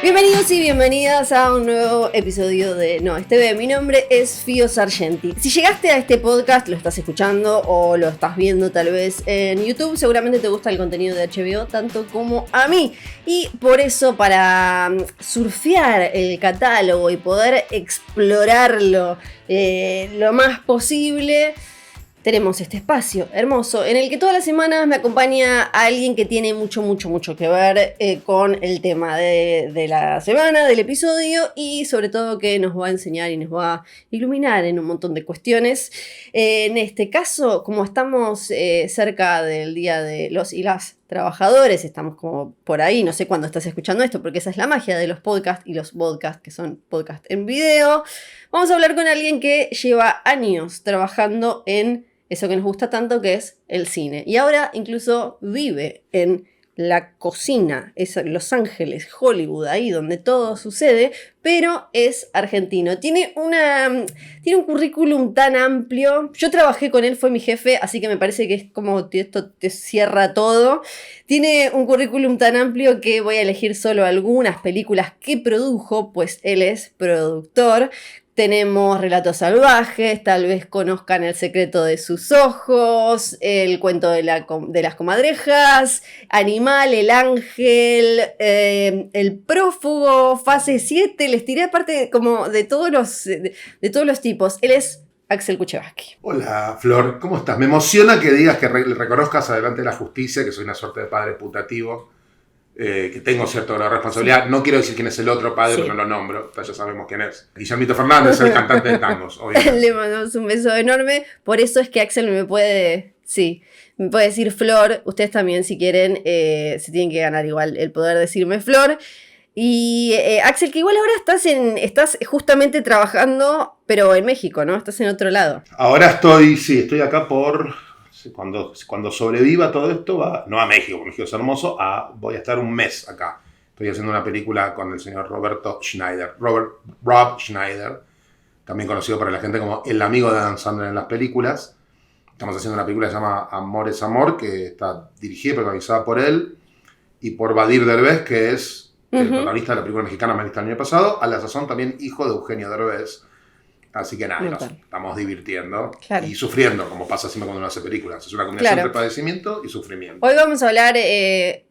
Bienvenidos y bienvenidas a un nuevo episodio de No es TV. Mi nombre es Fío Sargenti. Si llegaste a este podcast, lo estás escuchando o lo estás viendo tal vez en YouTube, seguramente te gusta el contenido de HBO tanto como a mí. Y por eso, para surfear el catálogo y poder explorarlo lo más posible, tenemos este espacio hermoso en el que todas las semanas me acompaña alguien que tiene mucho que ver con el tema de la semana, del episodio, y sobre todo que nos va a enseñar y nos va a iluminar en un montón de cuestiones. En este caso, como estamos cerca del Día de los y las Trabajadores, estamos como por ahí, no sé cuándo estás escuchando esto, porque esa es la magia de los podcasts y los podcasts, que son podcasts en video. Vamos a hablar con alguien que lleva años trabajando en eso que nos gusta tanto, que es el cine. Y ahora incluso vive en la cocina, es Los Ángeles, Hollywood, ahí donde todo sucede, pero es argentino. Tiene un currículum tan amplio. Yo trabajé con él, fue mi jefe, así que me parece que es como esto te cierra todo. Tiene un currículum tan amplio que voy a elegir solo algunas películas que produjo, pues él es productor. Tenemos Relatos Salvajes, tal vez conozcan El secreto de sus ojos, El cuento de las comadrejas, Animal, El ángel, El prófugo, Fase 7, les tiré aparte como de todos los tipos. Él es Axel Kuchevaski. Hola Flor, ¿cómo estás? Me emociona que digas que reconozcas adelante la justicia, que soy una suerte de padre putativo. Que tengo cierta responsabilidad. No quiero decir quién es el otro padre, porque no lo nombro, ya sabemos quién es. Guillermito Fernández, el cantante de tangos, obviamente. Le mandamos un beso enorme. Por eso es que Axel me puede decir Flor. Ustedes también, si quieren, se tienen que ganar igual el poder decirme Flor. Y Axel, que igual ahora estás justamente trabajando, pero en México, ¿no? Estás en otro lado. Ahora estoy acá cuando sobreviva todo esto, no a México, porque México es hermoso, voy a estar un mes acá. Estoy haciendo una película con el señor Rob Schneider, también conocido para la gente como el amigo de Adam Sandler en las películas. Estamos haciendo una película que se llama Amor es Amor, que está dirigida y protagonizada por él y por Badir Derbez, que es el protagonista de la película mexicana Marista el año pasado, a la sazón también hijo de Eugenio Derbez. Así que nada, nos estamos divirtiendo y sufriendo, como pasa siempre cuando uno hace películas. Es una combinación de padecimiento y sufrimiento. Hoy vamos a hablar,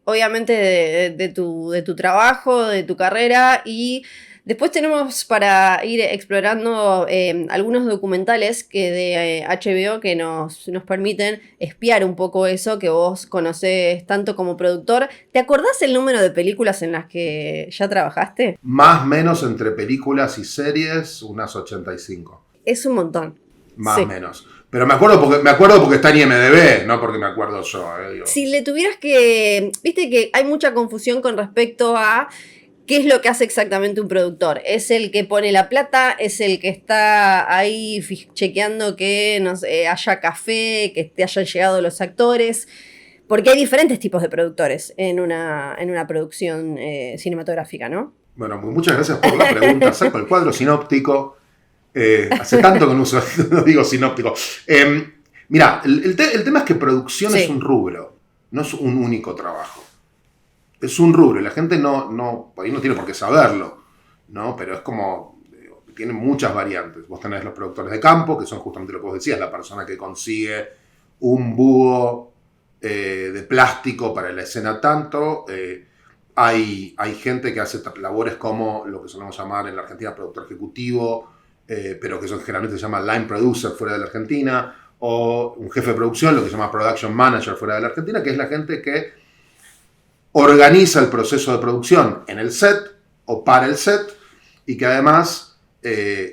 obviamente, de tu trabajo, de tu carrera, y después tenemos para ir explorando algunos documentales que de HBO que nos permiten espiar un poco eso que vos conocés tanto como productor. ¿Te acordás el número de películas en las que ya trabajaste? Más o menos entre películas y series, unas 85. Es un montón. Más o menos. Pero me acuerdo porque está en IMDb, no porque me acuerdo yo. Si le tuvieras que... Viste que hay mucha confusión con respecto a ¿qué es lo que hace exactamente un productor? ¿Es el que pone la plata? ¿Es el que está ahí chequeando que haya café, que te hayan llegado los actores? Porque hay diferentes tipos de productores en una producción cinematográfica, ¿no? Bueno, muchas gracias por la pregunta. Saco el cuadro sinóptico. Hace tanto que no digo sinóptico. Mira, el tema es que producción es un rubro, no es un único trabajo. Es un rubro y la gente por ahí no tiene por qué saberlo, ¿no? Pero es como, tiene muchas variantes. Vos tenés los productores de campo, que son justamente lo que vos decías, la persona que consigue un búho de plástico para la escena tanto. Hay gente que hace labores como lo que solemos llamar en la Argentina productor ejecutivo, pero que eso generalmente se llama line producer fuera de la Argentina, o un jefe de producción, lo que se llama production manager fuera de la Argentina, que es la gente que organiza el proceso de producción en el set o para el set y que además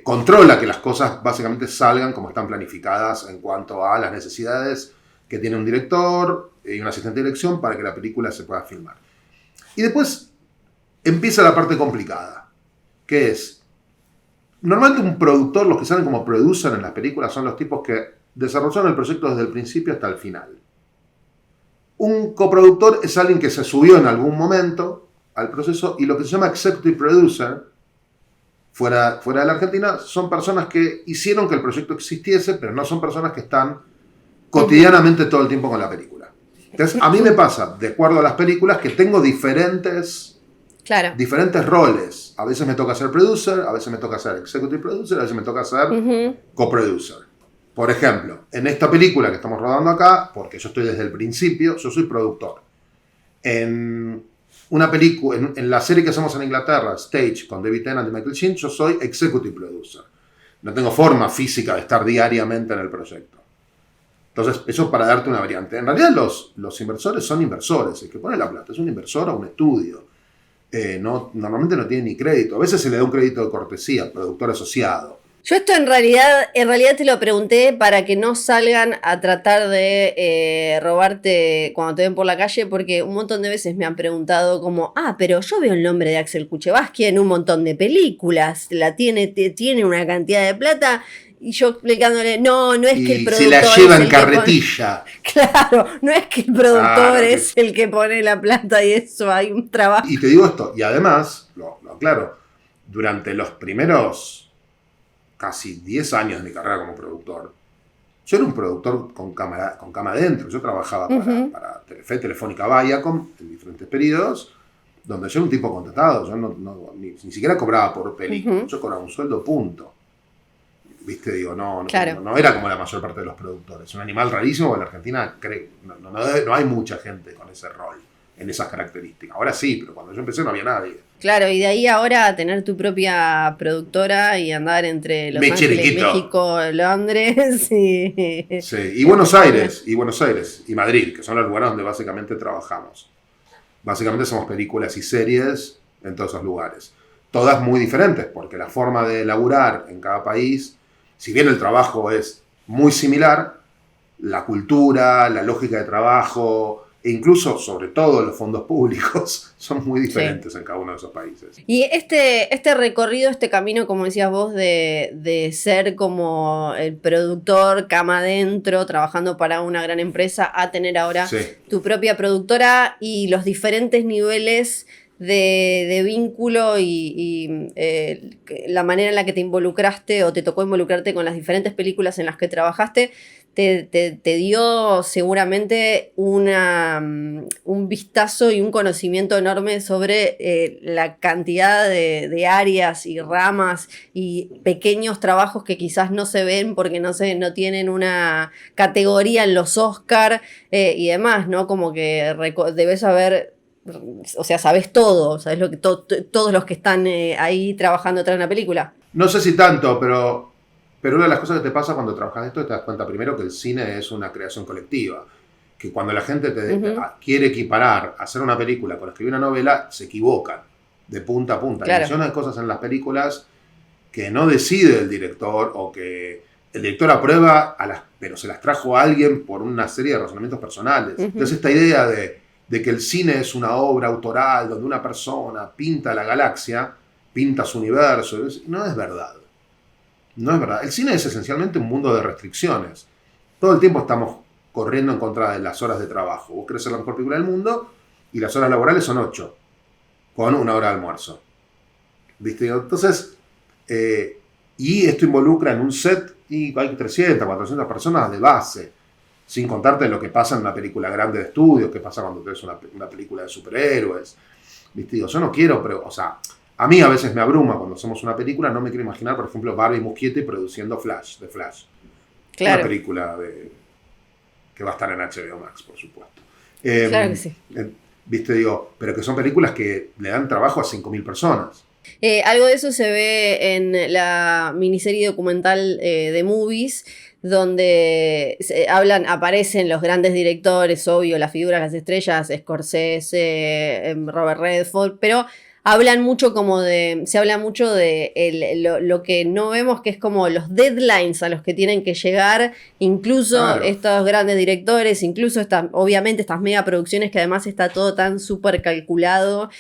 controla que las cosas básicamente salgan como están planificadas en cuanto a las necesidades que tiene un director y un asistente de dirección para que la película se pueda filmar. Y después empieza la parte complicada, que es, normalmente un productor, los que salen como producer en las películas son los tipos que desarrollaron el proyecto desde el principio hasta el final. Un coproductor es alguien que se subió en algún momento al proceso y lo que se llama executive producer, fuera de la Argentina, son personas que hicieron que el proyecto existiese, pero no son personas que están cotidianamente todo el tiempo con la película. Entonces, a mí me pasa, de acuerdo a las películas, que tengo diferentes Claro. diferentes roles. A veces me toca ser producer, a veces me toca ser executive producer, a veces me toca ser coproducer. Por ejemplo, en esta película que estamos rodando acá, porque yo estoy desde el principio, yo soy productor. En una película, en la serie que hacemos en Inglaterra, Stage, con David Tennant y Michael Sheen, yo soy executive producer. No tengo forma física de estar diariamente en el proyecto. Entonces, eso para darte una variante. En realidad los inversores son inversores. El que pone la plata es un inversor o un estudio. Normalmente no tiene ni crédito. A veces se le da un crédito de cortesía, productor asociado. Yo esto en realidad te lo pregunté para que no salgan a tratar de robarte cuando te ven por la calle, porque un montón de veces me han preguntado como, pero yo veo el nombre de Axel Kuchevaski en un montón de películas, tiene una cantidad de plata. Y yo explicándole, no es que el productor se la lleva en carretilla. Claro, no es que el productor es el que pone la plata y eso, hay un trabajo. Y te digo esto, y además, lo aclaro, durante los primeros casi 10 años de mi carrera como productor, yo era un productor con cama adentro. Yo trabajaba para Telefe, Telefónica, Viacom, en diferentes periodos, donde yo era un tipo contratado. Yo ni siquiera cobraba por película, yo cobraba un sueldo, punto. ¿Viste? Digo, no era como la mayor parte de los productores. Es un animal rarísimo, porque en la Argentina no hay mucha gente con ese rol, en esas características. Ahora sí, pero cuando yo empecé no había nadie. Claro, y de ahí ahora a tener tu propia productora y andar entre Los Ángeles, México, Londres y Buenos Aires, y Madrid, que son los lugares donde básicamente trabajamos. Básicamente hacemos películas y series en todos esos lugares. Todas muy diferentes, porque la forma de laburar en cada país, si bien el trabajo es muy similar, la cultura, la lógica de trabajo e incluso, sobre todo, los fondos públicos son muy diferentes en cada uno de esos países. Y este recorrido, este camino, como decías vos, de ser como el productor, cama adentro, trabajando para una gran empresa, a tener ahora tu propia productora y los diferentes niveles de vínculo y la manera en la que te involucraste o te tocó involucrarte con las diferentes películas en las que trabajaste, te dio seguramente un vistazo y un conocimiento enorme sobre la cantidad de áreas y ramas y pequeños trabajos que quizás no se ven porque no tienen una categoría en los Oscar y demás, ¿no? Como que debes saber... O sea, sabes todo, sabes lo que todos los que están ahí trabajando detrás de una película. No sé si tanto, pero una de las cosas que te pasa cuando trabajas esto, te das cuenta primero que el cine es una creación colectiva. Que cuando la gente te quiere equiparar a hacer una película con escribir una novela, se equivocan de punta a punta. Claro. Hay millones de cosas en las películas que no decide el director o que el director aprueba, pero se las trajo a alguien por una serie de razonamientos personales. Entonces esta idea de que el cine es una obra autoral donde una persona pinta la galaxia, pinta su universo, no es verdad. No es verdad. El cine es esencialmente un mundo de restricciones. Todo el tiempo estamos corriendo en contra de las horas de trabajo. Vos querés ser la mejor película del mundo y las horas laborales son 8, con una hora de almuerzo. ¿Viste? Entonces, y esto involucra en un set y hay 300, 400 personas de base. Sin contarte lo que pasa en una película grande de estudio, qué pasa cuando tenés una película de superhéroes. ¿Viste? Digo, yo no quiero, pero, o sea, a mí a veces me abruma cuando hacemos una película, no me quiero imaginar, por ejemplo, Barbie Muschietti produciendo Flash. Claro. Una película que va a estar en HBO Max, por supuesto. Claro que sí. ¿Viste? Digo, pero que son películas que le dan trabajo a 5.000 personas. Algo de eso se ve en la miniserie documental de Movies, donde aparecen los grandes directores, obvio, las figuras, las estrellas, Scorsese, Robert Redford, pero se habla mucho de lo que no vemos, que es como los deadlines a los que tienen que llegar, incluso estos grandes directores, incluso obviamente estas megaproducciones que además está todo tan súper calculado,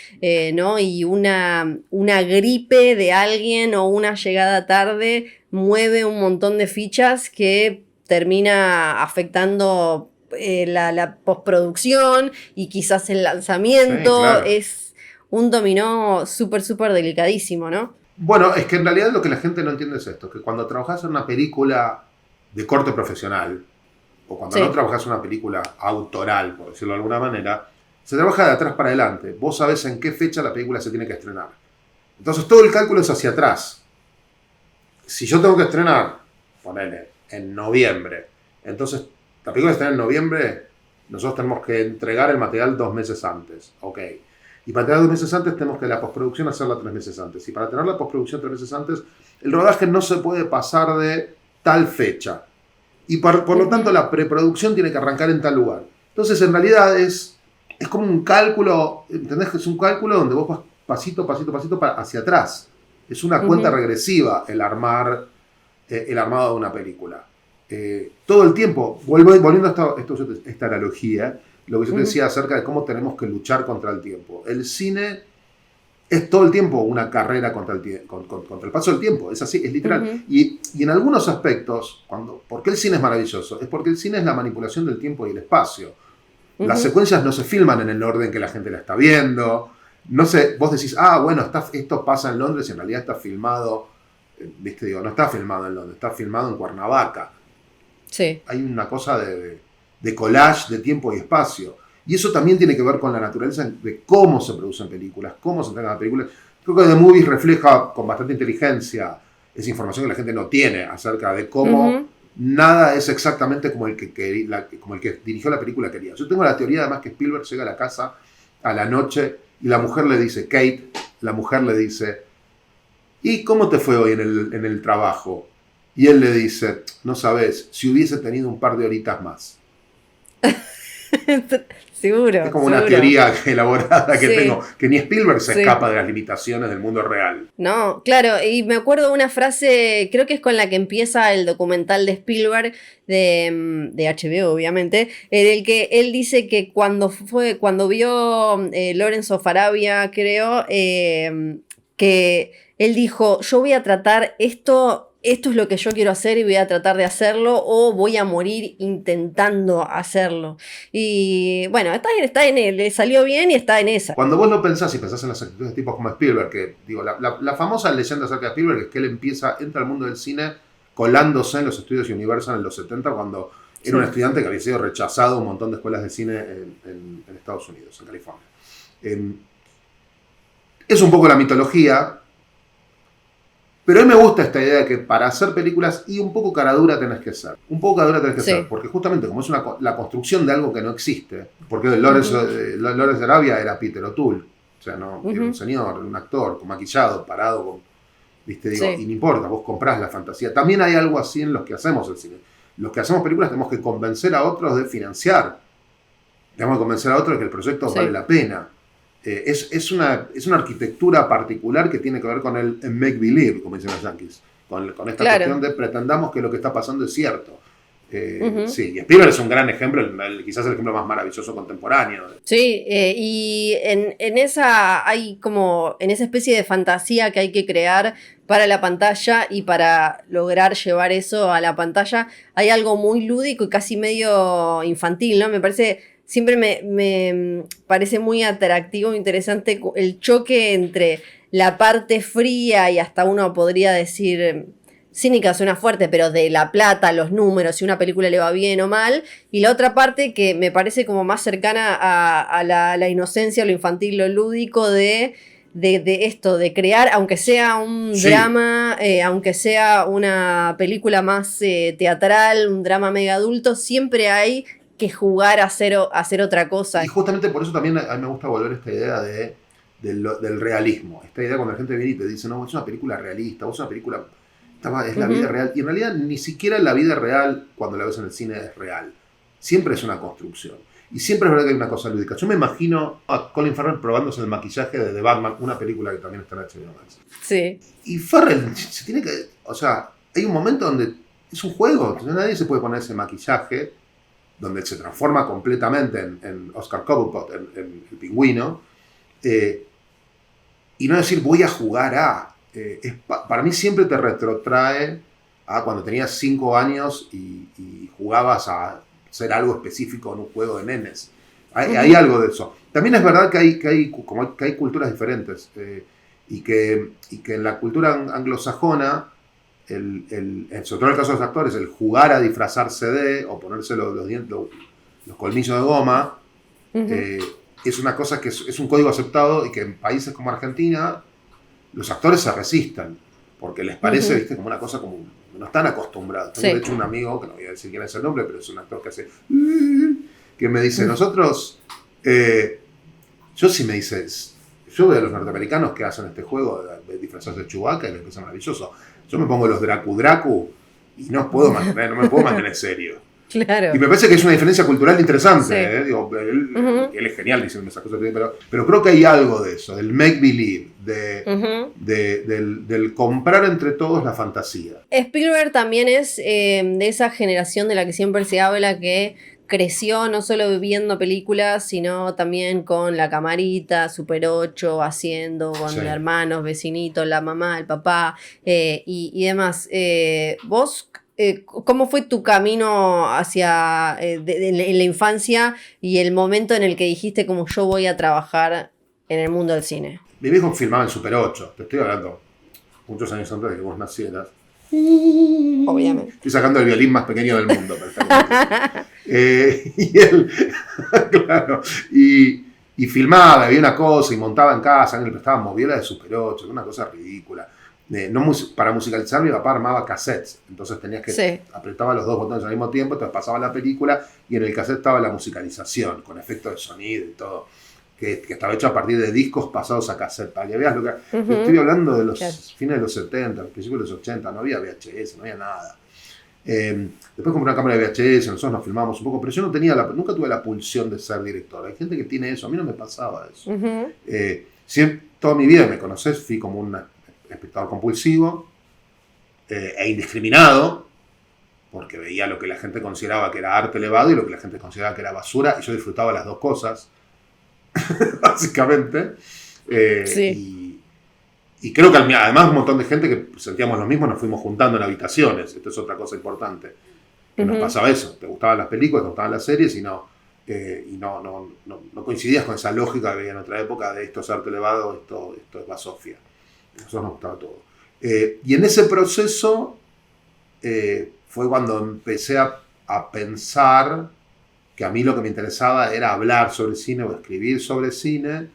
¿no? Y una gripe de alguien o una llegada tarde mueve un montón de fichas que termina afectando la postproducción y quizás el lanzamiento. Sí, claro. Es un dominó súper delicadísimo, ¿no? Bueno, es que en realidad lo que la gente no entiende es esto, que cuando trabajás en una película de corte profesional, o cuando no trabajás en una película autoral, por decirlo de alguna manera, se trabaja de atrás para adelante. Vos sabés en qué fecha la película se tiene que estrenar. Entonces todo el cálculo es hacia atrás. Si yo tengo que estrenar, ponele, en noviembre, entonces la película se estrena en noviembre, nosotros tenemos que entregar el material 2 meses antes. Ok. Y para entregar 2 meses antes tenemos que la postproducción hacerla 3 meses antes. Y para tener la postproducción 3 meses antes, el rodaje no se puede pasar de tal fecha. Y por lo tanto la preproducción tiene que arrancar en tal lugar. Entonces en realidad es como un cálculo, ¿entendés? Que es un cálculo donde vos vas pasito hacia atrás. Es una cuenta regresiva el armado de una película. Todo el tiempo, volviendo a esta analogía, lo que yo te decía acerca de cómo tenemos que luchar contra el tiempo. El cine es todo el tiempo una carrera contra el paso del tiempo. Es así, es literal. Y en algunos aspectos, ¿por qué el cine es maravilloso? Es porque el cine es la manipulación del tiempo y el espacio. Las secuencias no se filman en el orden que la gente la está viendo. No sé, vos decís, bueno, esto pasa en Londres y en realidad está filmado, ¿viste? Digo, no está filmado en Londres, está filmado en Cuernavaca. Sí. Hay una cosa de collage de tiempo y espacio. Y eso también tiene que ver con la naturaleza de cómo se producen películas, cómo se entregan películas. Creo que The Movies refleja con bastante inteligencia esa información que la gente no tiene acerca de cómo nada es exactamente como el que dirigió la película quería. Yo tengo la teoría además que Spielberg llega a la casa a la noche y la mujer le dice, la mujer le dice, ¿y cómo te fue hoy en el trabajo? Y él le dice, no sabes, si hubiese tenido un par de horitas más. Seguro. Es como una teoría elaborada que tengo, que ni Spielberg se escapa de las limitaciones del mundo real. No, claro, y me acuerdo de una frase, creo que es con la que empieza el documental de Spielberg, de HBO obviamente, en el que él dice que cuando vio Lawrence of Arabia, creo, que él dijo, yo voy a tratar esto es lo que yo quiero hacer y voy a tratar de hacerlo o voy a morir intentando hacerlo. Y bueno, está en él, le salió bien y está en esa. Cuando vos lo pensás y pensás en las actitudes de tipos como Spielberg, que digo, la famosa leyenda acerca de Spielberg es que él entra al mundo del cine colándose en los estudios Universal en los 70 cuando era un estudiante que había sido rechazado a un montón de escuelas de cine en Estados Unidos, en California. Es un poco la mitología. Pero a mí me gusta esta idea de que para hacer películas y un poco caradura tenés que ser. Porque justamente como es la construcción de algo que no existe, porque Lawrence de Arabia era Peter O'Toole, o sea, no, era un señor, un actor, con maquillado, parado, y no importa, vos comprás la fantasía. También hay algo así en los que hacemos el cine. Los que hacemos películas tenemos que convencer a otros de financiar. Tenemos que convencer a otros de que el proyecto vale la pena. Es una arquitectura particular que tiene que ver con el make believe, como dicen los yankees, con esta cuestión de pretendamos que lo que está pasando es cierto. Sí, y Spielberg es un gran ejemplo, quizás el ejemplo más maravilloso contemporáneo. Sí, y en esa especie de fantasía que hay que crear para la pantalla y para lograr llevar eso a la pantalla, hay algo muy lúdico y casi medio infantil, ¿no? Me parece... Siempre me parece muy atractivo e interesante el choque entre la parte fría y hasta uno podría decir, cínica suena fuerte, pero de la plata, los números, si una película le va bien o mal, y la otra parte que me parece como más cercana a la inocencia, lo infantil, lo lúdico de esto, de crear, aunque sea un drama, aunque sea una película más teatral, un drama mega adulto, siempre hay que jugar a hacer otra cosa. Y justamente por eso también a mí me gusta volver a esta idea del realismo. Esta idea cuando la gente viene y te dice, no, es una película realista, es una película, es la vida real. Y en realidad ni siquiera la vida real, cuando la ves en el cine, es real. Siempre es una construcción. Y siempre es verdad que hay una cosa lúdica. Yo me imagino a Colin Farrell probándose el maquillaje de The Batman, una película que también está en HBO Max. Sí. Y Farrell se tiene que... O sea, hay un momento donde es un juego. Nadie se puede poner ese maquillaje donde se transforma completamente en Oscar Cobblepot, en el pingüino, y no decir voy a jugar a... para mí siempre te retrotrae a cuando tenías 5 años y jugabas a ser algo específico en un juego de nenes. Hay algo de eso. También es verdad que hay culturas diferentes, y que en la cultura anglosajona, sobre todo en el caso de los actores, el jugar a disfrazarse o ponerse los colmillos de goma, es una cosa que es un código aceptado y que en países como Argentina los actores se resisten, porque les parece, viste, como una cosa como no están acostumbrados. Tengo, de hecho, un amigo, que no voy a decir quién es el nombre, pero es un actor que hace, que me dice, nosotros, yo sí me dice, yo veo a los norteamericanos que hacen este juego de disfrazarse de Chewbacca y les parece maravilloso. Yo me pongo los Dracu y no me puedo mantener serio. Claro. Y me parece que es una diferencia cultural interesante. Digo, él es genial diciendo esas cosas, pero creo que hay algo de eso, del make believe, del comprar entre todos la fantasía. Spielberg también es de esa generación de la que siempre se habla que creció no solo viendo películas, sino también con la camarita, Super 8, haciendo con hermanos, vecinitos, la mamá, el papá y demás. ¿Vos cómo fue tu camino hacia en la infancia y el momento en el que dijiste como yo voy a trabajar en el mundo del cine? Mi viejo filmaba en Super 8, te estoy hablando muchos años antes de que vos nacieras. Obviamente. Estoy sacando el violín más pequeño del mundo. Y él, claro, y filmaba, había una cosa y montaba en casa, él le prestaba moviola de Super 8, una cosa ridícula. Para musicalizar, mi papá armaba cassettes, entonces tenías que apretaba los dos botones al mismo tiempo, entonces pasaba la película y en el cassette estaba la musicalización, con efectos de sonido y todo, que estaba hecho a partir de discos pasados a cassette, para que veas lo que... Estoy hablando de los fines de los 70, principios de los 80, no había VHS, no había nada. Después compré una cámara de VHS, nosotros nos filmábamos un poco, pero yo nunca tuve la pulsión de ser director. Hay gente que tiene eso, a mí no me pasaba eso. Toda mi vida, me conocés, fui como un espectador compulsivo e indiscriminado, porque veía lo que la gente consideraba que era arte elevado y lo que la gente consideraba que era basura, y yo disfrutaba las dos cosas, básicamente. Y creo que además un montón de gente que sentíamos lo mismo nos fuimos juntando en habitaciones. Esto es otra cosa importante. Que nos pasaba eso. Te gustaban las películas, te gustaban las series y no coincidías con esa lógica que había en otra época de esto es arte elevado, esto es basofia. A nosotros nos gustaba todo. Y en ese proceso fue cuando empecé a pensar que a mí lo que me interesaba era hablar sobre cine o escribir sobre cine.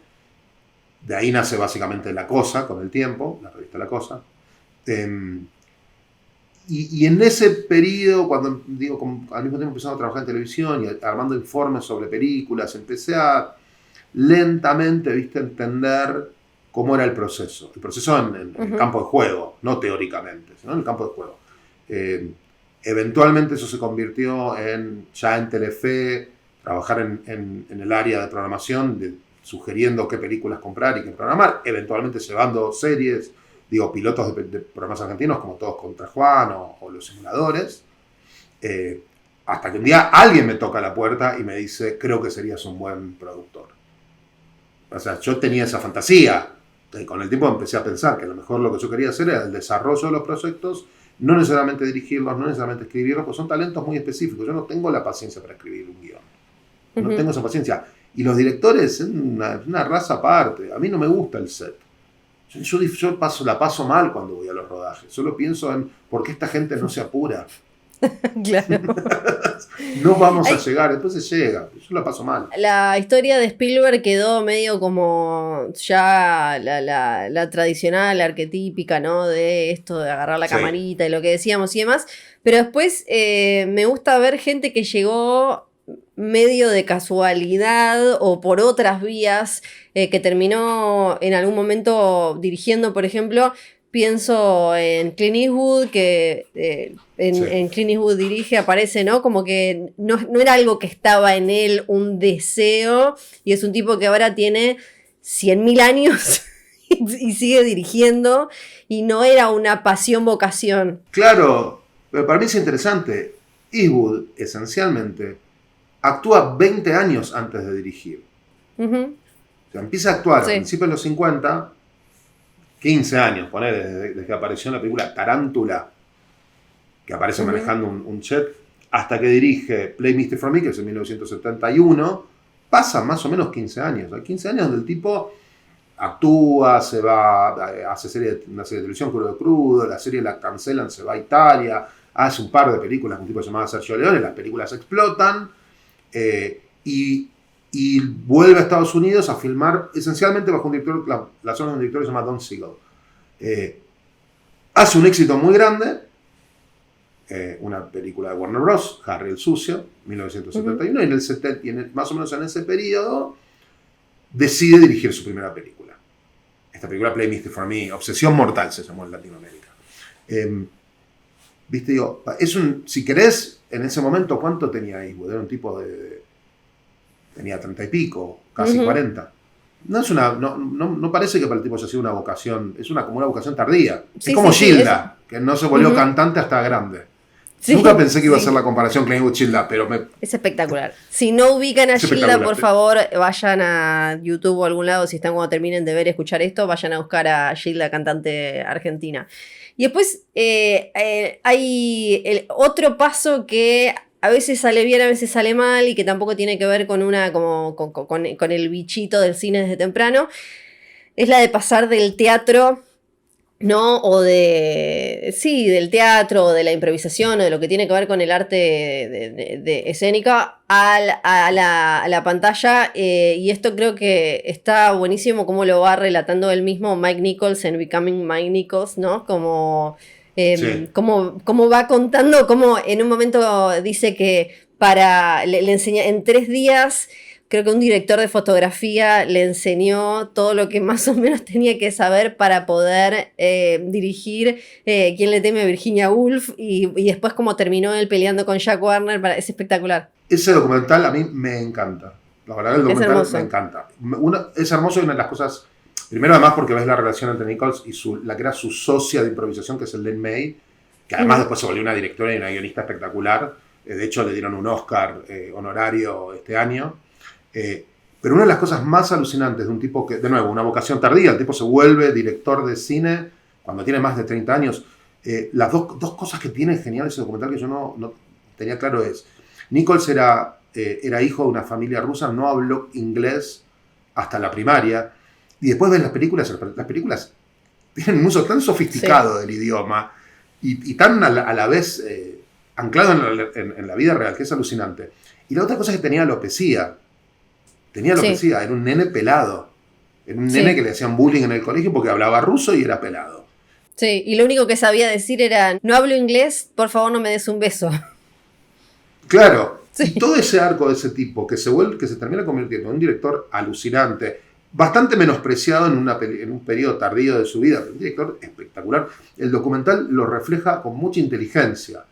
De ahí nace básicamente La Cosa con el tiempo, la revista La Cosa. Y en ese periodo, cuando al mismo tiempo empezando a trabajar en televisión y armando informes sobre películas, empecé a lentamente, entender cómo era el proceso. El proceso en el campo de juego, no teóricamente, sino en el campo de juego. Eventualmente eso se convirtió ya en Telefe, trabajar en el área de programación, sugiriendo qué películas comprar y qué programar, eventualmente llevando series, pilotos de programas argentinos como Todos contra Juan o Los Simuladores, hasta que un día alguien me toca la puerta y me dice, creo que serías un buen productor. O sea, yo tenía esa fantasía, y con el tiempo empecé a pensar que a lo mejor lo que yo quería hacer era el desarrollo de los proyectos, no necesariamente dirigirlos, no necesariamente escribirlos, porque son talentos muy específicos. Yo no tengo la paciencia para escribir un guión. No tengo esa paciencia. Y los directores es una raza aparte. A mí no me gusta el set. Yo la paso mal cuando voy a los rodajes. Solo pienso en por qué esta gente no se apura. Claro. No vamos a llegar, entonces llega. Yo la paso mal. La historia de Spielberg quedó medio como ya la tradicional, arquetípica, ¿no? De esto de agarrar la camarita y lo que decíamos y demás. Pero después me gusta ver gente que llegó medio de casualidad o por otras vías, que terminó en algún momento dirigiendo, por ejemplo. Pienso en Clint Eastwood, que en Clint Eastwood dirige, aparece, ¿no? Como que no era algo que estaba en él, un deseo, y es un tipo que ahora tiene 100.000 años y sigue dirigiendo, y no era una pasión-vocación. Claro, pero para mí es interesante. Eastwood, esencialmente, actúa 20 años antes de dirigir. O sea, empieza a actuar a principios de los 50... 15 años, desde que apareció en la película Tarántula, que aparece manejando un jet, hasta que dirige Play Misty for Me, que es en 1971, pasan más o menos 15 años. Hay 15 años donde el tipo actúa, se va, hace una serie de televisión, Crudo de Crudo, la serie la cancelan, se va a Italia, hace un par de películas, un tipo llamado Sergio Leone, las películas explotan, y y vuelve a Estados Unidos a filmar esencialmente bajo un director, la zona de un director que se llama Don Siegel. Hace un éxito muy grande, una película de Warner Bros., Harry el Sucio, 1971, y más o menos en ese periodo decide dirigir su primera película. Esta película, Play Misty for Me, Obsesión Mortal se llamó en Latinoamérica. Viste, digo, si querés, en ese momento, ¿cuánto tenía Eastwood? Era un tipo tenía 30 y pico, casi 40. No parece que para el tipo haya sido una vocación, es como una vocación tardía. Sí, es como sí, Gilda, que no se volvió cantante hasta grande. Sí, nunca pensé que iba a ser la comparación Clint Eastwood-Gilda, pero es espectacular. Si no ubican a Gilda, por favor, vayan a YouTube o algún lado, si están cuando terminen de ver, escuchar esto, vayan a buscar a Gilda, cantante argentina. Y después hay otro paso que a veces sale bien, a veces sale mal, y que tampoco tiene que ver con con el bichito del cine desde temprano. Es la de pasar del teatro, ¿no? O del teatro, o de la improvisación, o de lo que tiene que ver con el arte de escénica a la pantalla. Y esto creo que está buenísimo cómo lo va relatando el mismo Mike Nichols en Becoming Mike Nichols, ¿no? Como va contando, como en un momento dice que le enseña en 3 días. Creo que un director de fotografía le enseñó todo lo que más o menos tenía que saber para poder dirigir Quién le teme a Virginia Woolf, y después como terminó él peleando con Jack Warner. Es espectacular. Ese documental a mí me encanta. La verdad, el documental me encanta. Es hermoso, y una de las cosas, primero además porque ves la relación entre Nichols y la que era su socia de improvisación, que es el Len May, que además después se volvió una directora y una guionista espectacular. De hecho, le dieron un Oscar honorario este año. Pero una de las cosas más alucinantes de un tipo que, de nuevo, una vocación tardía, el tipo se vuelve director de cine cuando tiene más de 30 años. Las dos cosas que tiene genial ese documental que yo no tenía claro es, Nichols era hijo de una familia rusa, no habló inglés hasta la primaria, y después ves las películas tienen un uso tan sofisticado del idioma y tan a la vez anclado en la vida real, que es alucinante. Y la otra cosa es que tenía alopecia. Era un nene pelado. Era un nene que le hacían bullying en el colegio porque hablaba ruso y era pelado. Sí, y lo único que sabía decir era, no hablo inglés, por favor no me des un beso. Claro, y todo ese arco de ese tipo que se termina convirtiendo en un director alucinante, bastante menospreciado en un periodo tardío de su vida, pero un director espectacular. El documental lo refleja con mucha inteligencia,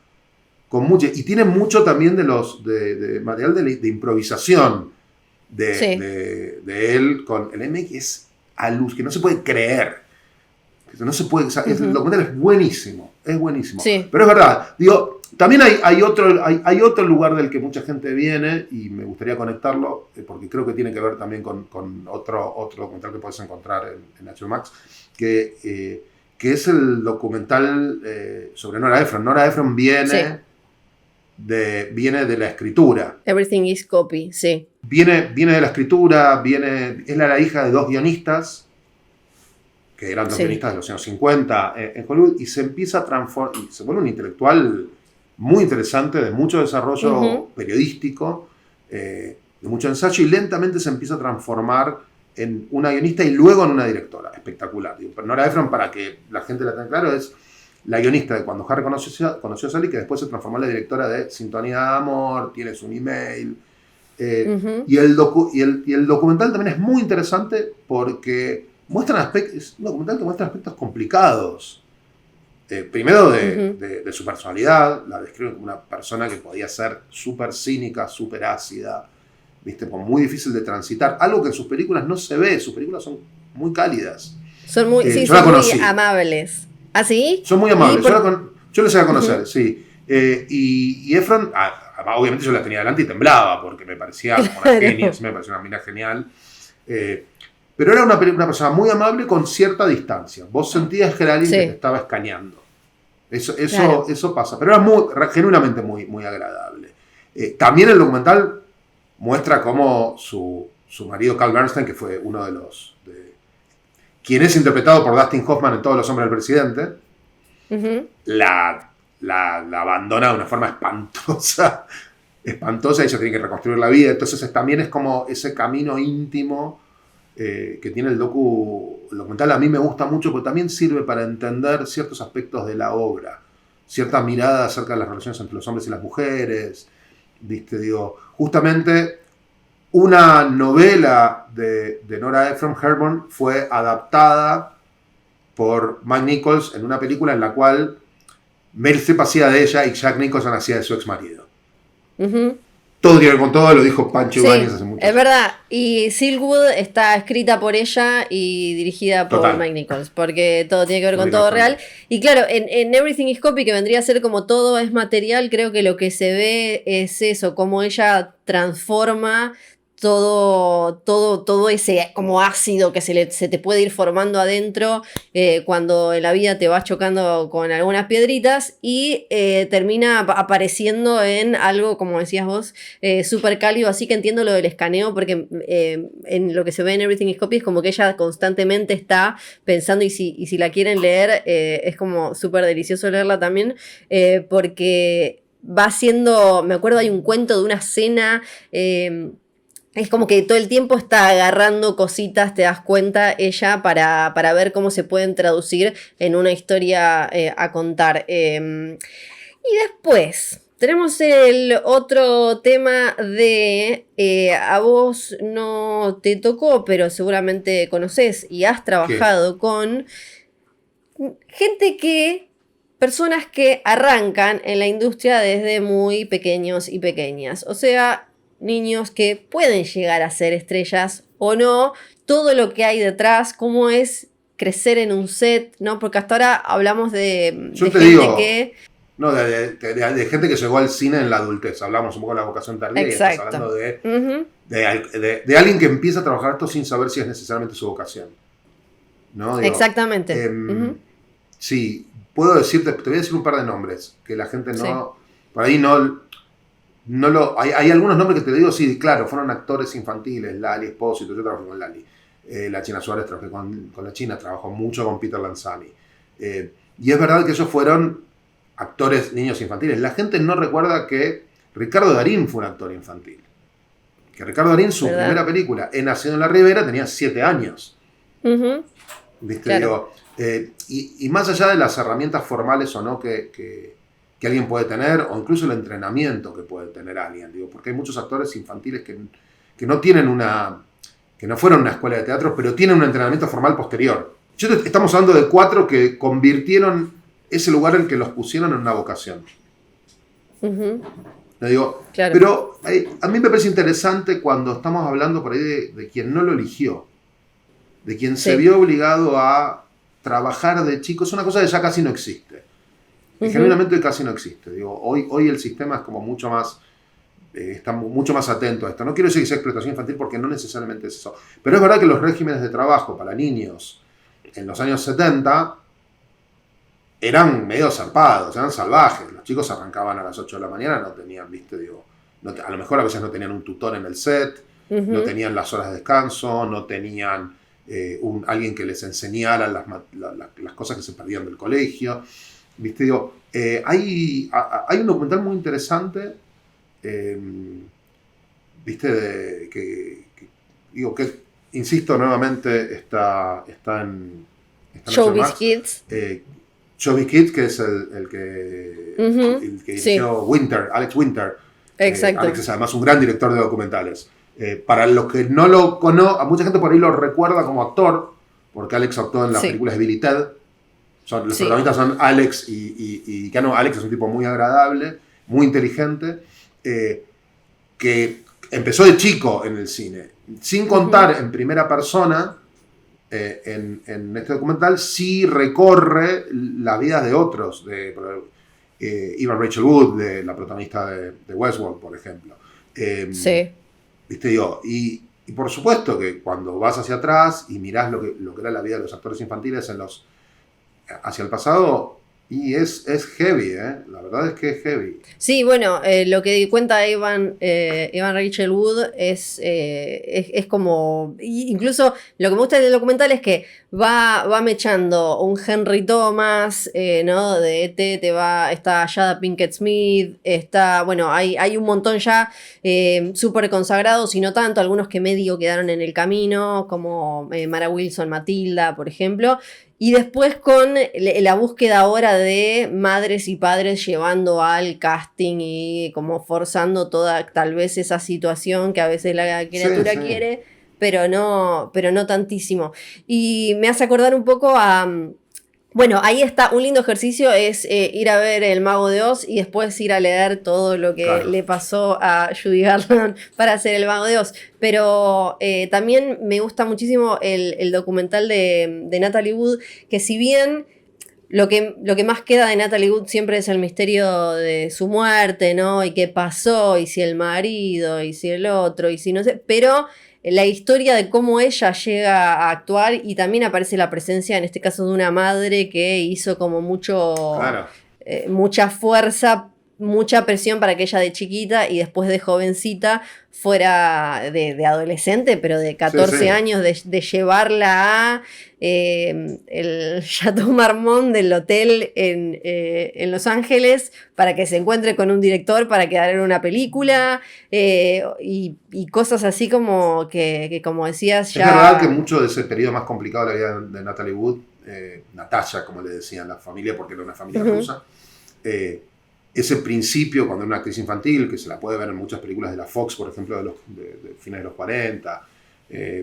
y tiene mucho también de material de improvisación. De él con el M, que es que no se puede creer. El documental es buenísimo. Sí. Pero es verdad, digo, también hay otro lugar del que mucha gente viene, y me gustaría conectarlo, porque creo que tiene que ver también con otro documental que puedes encontrar en HBO Max, que es el documental sobre Nora Ephron. Nora Ephron viene de la escritura. Everything is copy, sí. Viene de la escritura, es la hija de 2 guionistas, que eran 2 guionistas de los años 50 en Hollywood, y se empieza a transformar, y se vuelve un intelectual muy interesante, de mucho desarrollo periodístico, de mucho ensayo, y lentamente se empieza a transformar en una guionista y luego en una directora. Espectacular. Nora Ephron, para que la gente la tenga claro, es la guionista de Cuando Harry conoció a Sally, que después se transformó en la directora de Sintonía de Amor, Tienes un email. Y el documental también es muy interesante porque es un documental que muestra aspectos complicados. Primero de su personalidad, la describe como una persona que podía ser súper cínica, súper ácida, ¿viste? Como muy difícil de transitar, algo que en sus películas no se ve. Sus películas son muy cálidas. Son muy amables. ¿Ah, sí? Son muy amables. Yo les voy a conocer, sí. Y Ephron, obviamente yo la tenía delante y temblaba porque me parecía una genia, me parecía una mina genial. Pero era una persona muy amable con cierta distancia. Vos sentías que era alguien que te estaba escaneando. Eso pasa. Pero era genuinamente muy, muy agradable. También el documental muestra cómo su marido Carl Bernstein, que fue uno de los... quien es interpretado por Dustin Hoffman en Todos los hombres del presidente, la abandona de una forma espantosa espantosa y ella tiene que reconstruir la vida. Entonces también es como ese camino íntimo que tiene el documental. A mí me gusta mucho porque también sirve para entender ciertos aspectos de la obra, cierta mirada acerca de las relaciones entre los hombres y las mujeres, ¿viste? Digo, justamente una novela de Nora Ephron, Herborn, fue adaptada por Mike Nichols en una película en la cual Meryl Streep hacía de ella y Jack Nicholson hacía de su ex marido. Uh-huh. Todo tiene que ver con todo, lo dijo Pancho Ibáñez hace mucho tiempo. Es verdad, y Silkwood está escrita por ella y dirigida por Mike Nichols, porque todo tiene que ver con todo real. Y claro, en Everything is Copy, que vendría a ser como todo es material, creo que lo que se ve es eso, cómo ella transforma todo ese como ácido que se te puede ir formando adentro cuando en la vida te vas chocando con algunas piedritas y termina apareciendo en algo, como decías vos, súper cálido. Así que entiendo lo del escaneo, porque en lo que se ve en Everything is Copy es como que ella constantemente está pensando, y si la quieren leer, es como súper delicioso leerla también, porque va siendo, me acuerdo, hay un cuento de una cena. Es como que todo el tiempo está agarrando cositas, te das cuenta, ella, para ver cómo se pueden traducir en una historia a contar. Y después tenemos el otro tema de a vos no te tocó, pero seguramente conocés y has trabajado con personas que arrancan en la industria desde muy pequeños y pequeñas. O sea, niños que pueden llegar a ser estrellas o no, todo lo que hay detrás, cómo es crecer en un set, ¿no? Porque hasta ahora hablamos de gente que... No, de gente que llegó al cine en la adultez. Hablamos un poco de la vocación tardía. Exacto. Y estás hablando de alguien que empieza a trabajar esto sin saber si es necesariamente su vocación, ¿no? Digo, exactamente. Sí, puedo decirte, te voy a decir un par de nombres que la gente no... Por ahí no lo, hay algunos nombres que te digo, sí, claro, fueron actores infantiles, Lali Espósito, yo trabajé con Lali, la China Suárez, trabajé con la China, trabajó mucho con Peter Lanzani. Y es verdad que ellos fueron actores niños infantiles. La gente no recuerda que Ricardo Darín fue un actor infantil. Que Ricardo Darín, su primera película, He nacido en la Ribera, tenía 7 años. ¿Viste? Claro. Digo, y más allá de las herramientas formales o no que alguien puede tener, o incluso el entrenamiento que puede tener alguien, digo, porque hay muchos actores infantiles que no tienen que no fueron a una escuela de teatro, pero tienen un entrenamiento formal posterior. Estamos hablando de 4 que convirtieron ese lugar en que los pusieron en una vocación. Digo, claro. Pero a mí me parece interesante cuando estamos hablando por ahí de quien no lo eligió, de quien se vio obligado a trabajar de chico. Es una cosa que ya casi no existe. Genuinamente casi no existe. Digo, hoy el sistema es como mucho más, está mucho más atento a esto. No quiero decir que sea explotación infantil porque no necesariamente es eso. Pero es verdad que los regímenes de trabajo para niños en los años 70 eran medio zarpados, eran salvajes. Los chicos arrancaban a las 8 de la mañana, no tenían, viste, digo, a lo mejor a veces no tenían un tutor en el set, no tenían las horas de descanso, no tenían alguien que les enseñara las cosas que se perdían del colegio. ¿Viste? Digo, hay un documental muy interesante, ¿viste? Digo, que insisto nuevamente, está en Showbiz Kids. Showbiz Kids, que es el que dirigió Winter, Alex Winter. Exacto. Alex es además un gran director de documentales. Para los que no lo conocen, a mucha gente por ahí lo recuerda como actor, porque Alex actuó en las películas de Bill y Ted. Los protagonistas son Alex y Keanu. Alex es un tipo muy agradable, muy inteligente, que empezó de chico en el cine. Sin contar en primera persona, en este documental, sí recorre las vidas de otros, de Eva Rachel Wood, de la protagonista de Westworld, por ejemplo. ¿Viste? Digo, y por supuesto que cuando vas hacia atrás y mirás lo que era la vida de los actores infantiles hacia el pasado, Y es heavy, ¿eh? La verdad es que es heavy. Sí, bueno, lo que di cuenta Evan Rachel Wood es como. Incluso lo que me gusta del documental es que va mechando un Henry Thomas, ¿no? De ET, está Jada Pinkett Smith, bueno, hay un montón ya súper consagrados y no tanto, algunos que medio quedaron en el camino, como Mara Wilson, Matilda, por ejemplo. Y después con la búsqueda ahora de madres y padres llevando al casting y como forzando toda tal vez esa situación que a veces la criatura quiere, pero no tantísimo. Y me hace acordar un poco a... Bueno, ahí está, un lindo ejercicio es ir a ver El Mago de Oz y después ir a leer todo lo que le pasó a Judy Garland para hacer El Mago de Oz. Pero también me gusta muchísimo el documental de Natalie Wood, que si bien lo que más queda de Natalie Wood siempre es el misterio de su muerte, ¿no? Y qué pasó, y si el marido, y si el otro, y si no sé, pero la historia de cómo ella llega a actuar y también aparece la presencia, en este caso, de una madre que hizo como mucha fuerza, mucha presión para que ella de chiquita y después de jovencita fuera de adolescente, pero de 14 años, de llevarla a el Chateau Marmont del hotel en Los Ángeles para que se encuentre con un director para quedar en una película y cosas así como que como decías ya... Es verdad que mucho de ese periodo más complicado de la vida de Natalie Wood, Natasha, como le decían la familia, porque era una familia rusa, ese principio, cuando era una actriz infantil, que se la puede ver en muchas películas de la Fox, por ejemplo, de finales de los 40,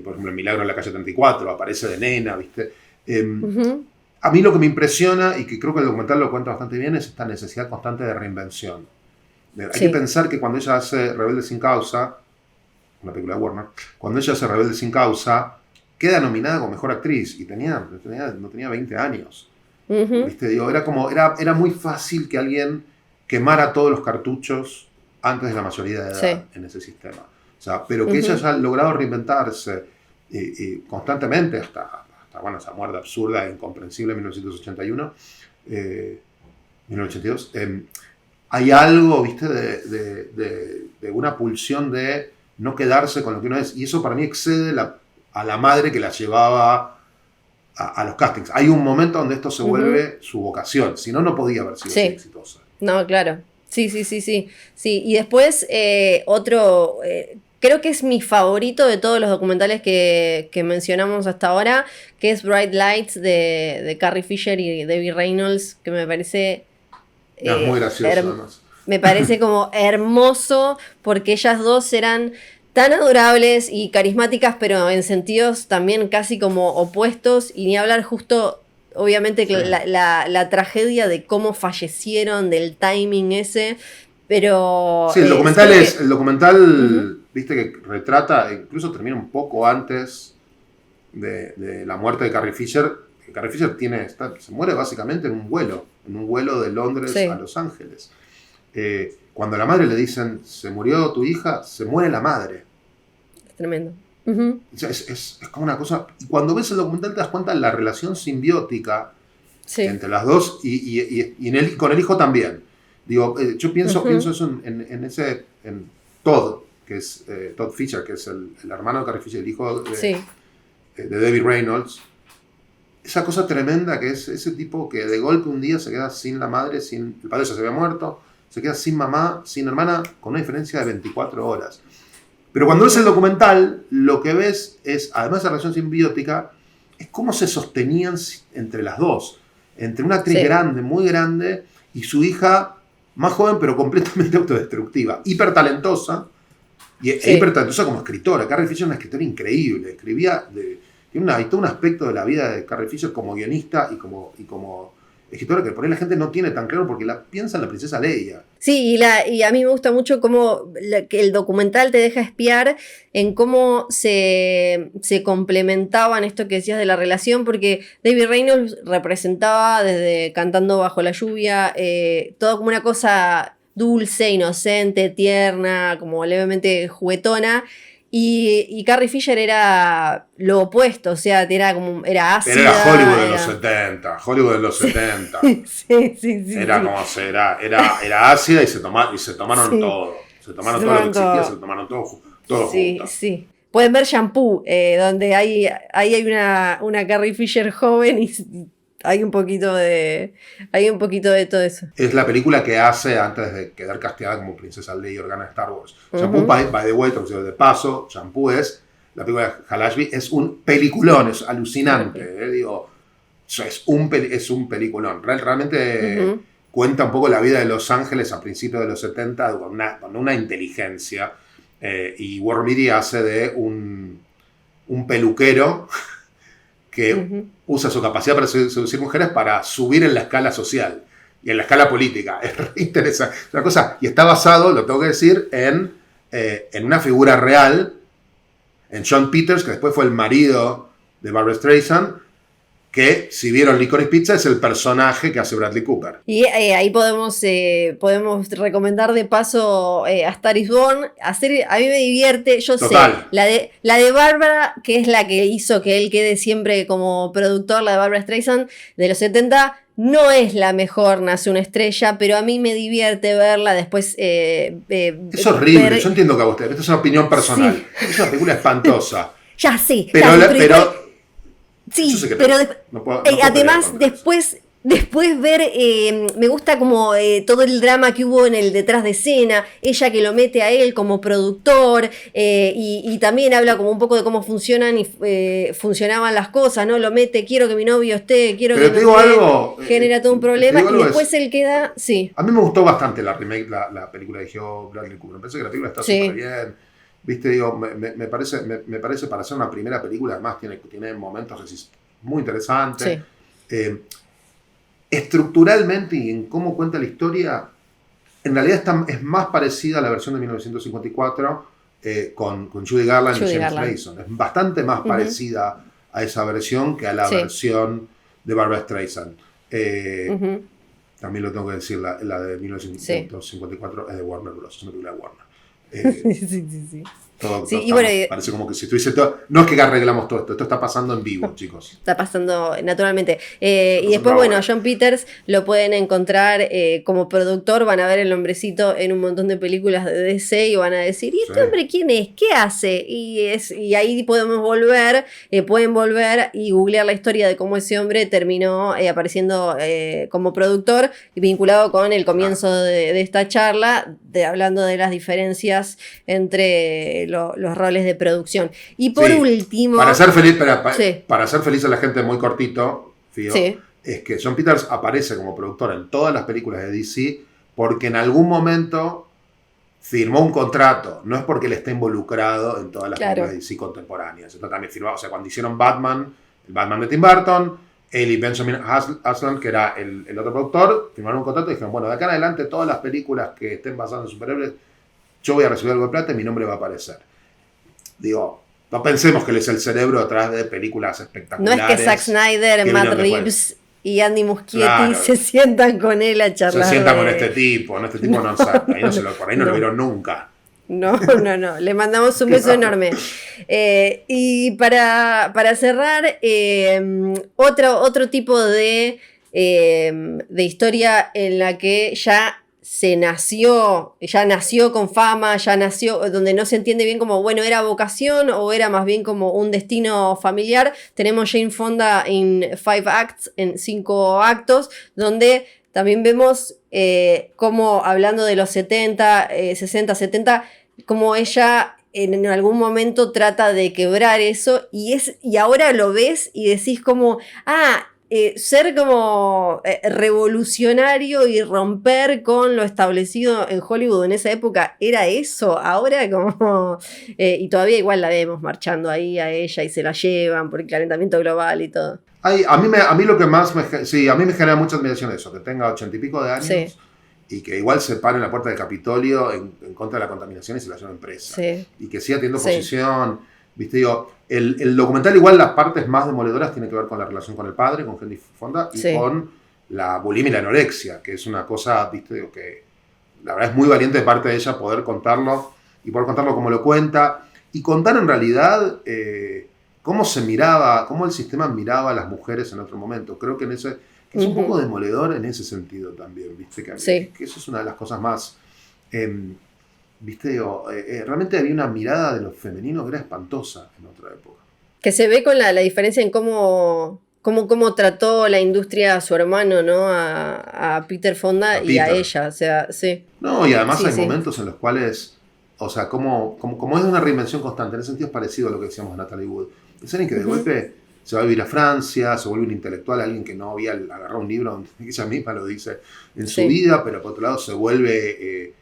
por ejemplo, El Milagro en la calle 34, aparece de nena, ¿viste? A mí lo que me impresiona, y que creo que el documental lo cuenta bastante bien, es esta necesidad constante de reinvención. Hay que pensar que cuando ella hace Rebelde sin causa, una película de Warner, cuando ella hace Rebelde sin causa, queda nominada como mejor actriz, y no tenía 20 años. ¿Viste? Digo, era muy fácil que alguien quemara todos los cartuchos antes de la mayoría de edad en ese sistema. O sea, pero que ella haya logrado reinventarse constantemente hasta bueno, esa muerte absurda e incomprensible en 1981, 1982. Hay algo, ¿viste? De una pulsión de no quedarse con lo que uno es. Y eso para mí excede a la madre que la llevaba a los castings. Hay un momento donde esto se vuelve su vocación. Si no, no podía haber sido así exitosa. No, claro. Sí. Y después otro... creo que es mi favorito de todos los documentales que mencionamos hasta ahora, que es Bright Lights de Carrie Fisher y Debbie Reynolds, que me parece... es muy gracioso, además. Me parece como hermoso, porque ellas dos eran tan adorables y carismáticas, pero en sentidos también casi como opuestos, y ni hablar justo... Obviamente la tragedia de cómo fallecieron, del timing ese, pero... Sí, el documental viste que retrata, incluso termina un poco antes de la muerte de Carrie Fisher. Carrie Fisher se muere básicamente en un vuelo de Londres a Los Ángeles. Cuando a la madre le dicen, se murió tu hija, se muere la madre. Es tremendo. Es como una cosa. Y cuando ves el documental te das cuenta de la relación simbiótica entre las dos y con el hijo también. Digo, yo pienso eso en Todd, que es Todd Fisher, que es el hermano de Carrie Fisher, el hijo de Debbie Reynolds. Esa cosa tremenda que es ese tipo que de golpe un día se queda sin la madre, el padre ya se había muerto, se queda sin mamá, sin hermana, con una diferencia de 24 horas. Pero cuando ves el documental, lo que ves es, además de la relación simbiótica, es cómo se sostenían entre las dos. Entre una actriz grande, muy grande, y su hija más joven, pero completamente autodestructiva. Hipertalentosa, hipertalentosa como escritora. Carrie Fisher es una escritora increíble. Hay todo un aspecto de la vida de Carrie Fisher como guionista y como escritora que por ahí la gente no tiene tan claro porque piensa en la princesa Leia. Sí, y a mí me gusta mucho cómo que el documental te deja espiar en cómo se complementaban esto que decías de la relación, porque Debbie Reynolds representaba desde Cantando bajo la lluvia, todo como una cosa dulce, inocente, tierna, como levemente juguetona. Y Carrie Fisher era lo opuesto, o sea, era ácida. Pero era Hollywood de los 70, Hollywood de los 70. Sí. Era como era ácida y se tomaron todo. Se tomaron todo lo que existía, se tomaron todo juntos. Sí. Pueden ver Shampoo, donde ahí hay una Carrie Fisher joven y hay un poquito de todo eso. Es la película que hace antes de quedar castigada como princesa Leia Organa de Star Wars. Shampoo, by the way, de paso, Shampoo es, la película de Hal-Ashby, es un peliculón, es alucinante. Es un peliculón. Realmente cuenta un poco la vida de Los Ángeles a principios de los 70 con una inteligencia. Y Warren Beatty hace de un peluquero que usa su capacidad para seducir mujeres para subir en la escala social y en la escala política. Es re interesante. Una cosa, y está basado, lo tengo que decir, en una figura real, en Sean Peters, que después fue el marido de Barbra Streisand, que, si vieron Licorice Pizza, es el personaje que hace Bradley Cooper. Y ahí podemos recomendar de paso A Star is Born. A mí me divierte, yo Total. sé, la de Barbara, que es la que hizo que él quede siempre como productor, la de Barbra Streisand, de los 70, no es la mejor Nace una estrella, pero a mí me divierte verla después. Es horrible, yo entiendo que a usted, esta es una opinión personal. Sí. Es una película espantosa. Ya sé, pero sí, pero además después ver, me gusta como todo el drama que hubo en el detrás de escena, ella que lo mete a él como productor, y también habla como un poco de cómo funcionaban las cosas, ¿no? Lo mete, quiero que mi novio esté, quiero pero que te digo algo, genera todo un problema, y después él queda, sí. A mí me gustó bastante la remake, la película de Bradley Cooper, me parece que la película está súper bien. Viste, digo, me parece para hacer una primera película, además tiene momentos muy interesantes. Sí. Estructuralmente y en cómo cuenta la historia, en realidad es más parecida a la versión de 1954 con Judy Garland y James Mason. Es bastante más parecida a esa versión que a la versión de Barbra Streisand. También lo tengo que decir, la de 1954 es de Warner Bros. Es una película de Warner. Sí. Todo, y bueno, parece como que si estuviese todo. No es que arreglamos todo esto está pasando en vivo, chicos. Está pasando naturalmente. Y después, bueno, John Peters lo pueden encontrar como productor, van a ver el nombrecito en un montón de películas de DC y van a decir, ¿y este hombre quién es? ¿Qué hace? Y ahí pueden volver y googlear la historia de cómo ese hombre terminó apareciendo como productor, vinculado con el comienzo de esta charla, hablando de las diferencias entre los roles de producción. Y por último... Para ser feliz a la gente muy cortito, Fío, es que John Peters aparece como productor en todas las películas de DC porque en algún momento firmó un contrato. No es porque él esté involucrado en todas las películas de DC contemporáneas. Esto también firmó. O sea, cuando hicieron Batman, el Batman de Tim Burton, él y Benjamin Aslan, que era el otro productor, firmaron un contrato y dijeron, bueno, de acá en adelante todas las películas que estén basadas en superhéroes, yo voy a recibir algo de plata y mi nombre va a aparecer. Digo, no pensemos que él es el cerebro detrás de películas espectaculares. No es que Zack Snyder, Matt Reeves y Andy Muschietti se sientan con él a charlar. Se sientan con este tipo no sabe, por ahí no lo vieron nunca. No, le mandamos un beso enorme. Y para cerrar, otro tipo de historia en la que ya nació con fama, donde no se entiende bien como, bueno, era vocación o era más bien como un destino familiar. Tenemos Jane Fonda en 5 Acts, en 5 actos, donde también vemos como, hablando de los 60, 70, como ella en algún momento trata de quebrar eso y ahora lo ves y decís como, ser como revolucionario y romper con lo establecido en Hollywood en esa época era eso. Ahora como y todavía igual la vemos marchando ahí a ella y se la llevan por el calentamiento global y todo. A mí lo que más a mí me genera mucha admiración eso, que tenga 80 y pico de años y que igual se pare en la puerta del Capitolio en contra de la contaminación y se la lleva presa y que siga teniendo posición. Viste, digo, el documental igual las partes más demoledoras tienen que ver con la relación con el padre, con Henry Fonda, y con la bulimia y la anorexia, que es una cosa, viste, digo, que la verdad es muy valiente de parte de ella poder contarlo como lo cuenta. y contar en realidad cómo se miraba, cómo el sistema miraba a las mujeres en otro momento. Creo que es un poco demoledor en ese sentido también, ¿viste? Que eso es una de las cosas más... realmente había una mirada de lo femenino que era espantosa en otra época. Que se ve con la diferencia en cómo trató la industria a su hermano, ¿no? A Peter Fonda y a ella, o sea, sí. No, y además hay momentos en los cuales, o sea, como es una reinvención constante, en ese sentido es parecido a lo que decíamos de Natalie Wood. Es alguien que de golpe se va a vivir a Francia, se vuelve un intelectual, alguien que no había agarrado un libro, donde ella misma lo dice, en su vida, pero por otro lado se vuelve,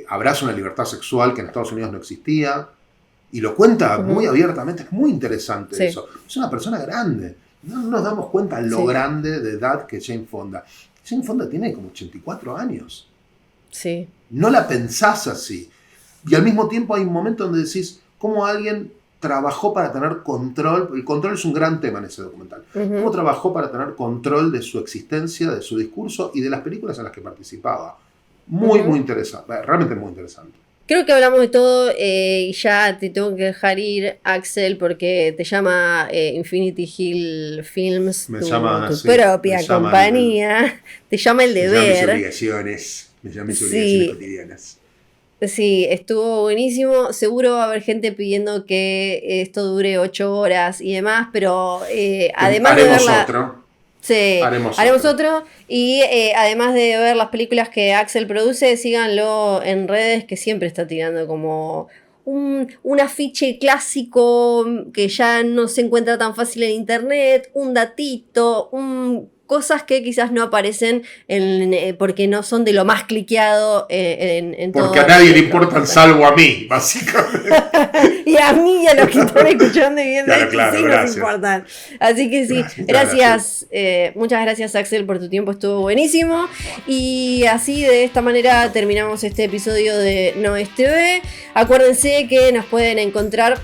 abraza una libertad sexual que en Estados Unidos no existía, y lo cuenta muy abiertamente, es muy interesante eso. Es una persona grande. No nos damos cuenta lo grande de edad que Jane Fonda. Jane Fonda tiene como 84 años. Sí. No la pensás así. Y al mismo tiempo hay un momento donde decís, ¿cómo alguien trabajó para tener control? El control es un gran tema en ese documental. ¿Cómo trabajó para tener control de su existencia, de su discurso y de las películas en las que participaba? Muy interesante. Realmente muy interesante. Creo que hablamos de todo y ya te tengo que dejar ir, Axel, porque te llama Infinity Hill Films, tu propia compañía. Te llama el deber. Me llama mis obligaciones cotidianas. Sí, estuvo buenísimo. Seguro va a haber gente pidiendo que esto dure 8 horas y demás, pero además de verla... otro. Sí, haremos otro. Y además de ver las películas que Axel produce, síganlo en redes, que siempre está tirando como un afiche clásico que ya no se encuentra tan fácil en internet, un datito, cosas que quizás no aparecen porque no son de lo más cliqueado en todo. Porque a nadie le importan salvo a mí, básicamente. Y a mí y a los que están escuchando y viendo claro, sí nos importan. Así que sí, gracias. Muchas gracias, Axel, por tu tiempo, estuvo buenísimo. Y así, de esta manera, terminamos este episodio de No es TV. Acuérdense que nos pueden encontrar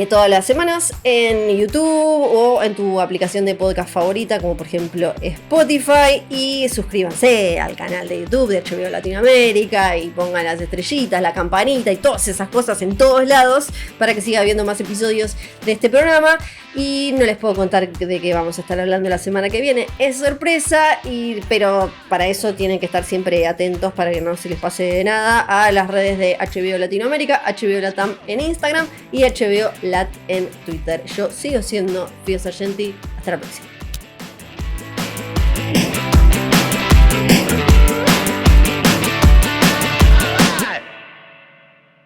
todas las semanas en YouTube o en tu aplicación de podcast favorita, como por ejemplo Spotify, y suscríbanse al canal de YouTube de HBO Latinoamérica y pongan las estrellitas, la campanita y todas esas cosas en todos lados para que siga habiendo más episodios de este programa. Y no les puedo contar de qué vamos a estar hablando la semana que viene, es sorpresa, pero para eso tienen que estar siempre atentos para que no se les pase nada a las redes de HBO Latinoamérica, HBO Latam en Instagram y HBO Lat en Twitter. Yo sigo siendo Fío Sargenti. Hasta la próxima.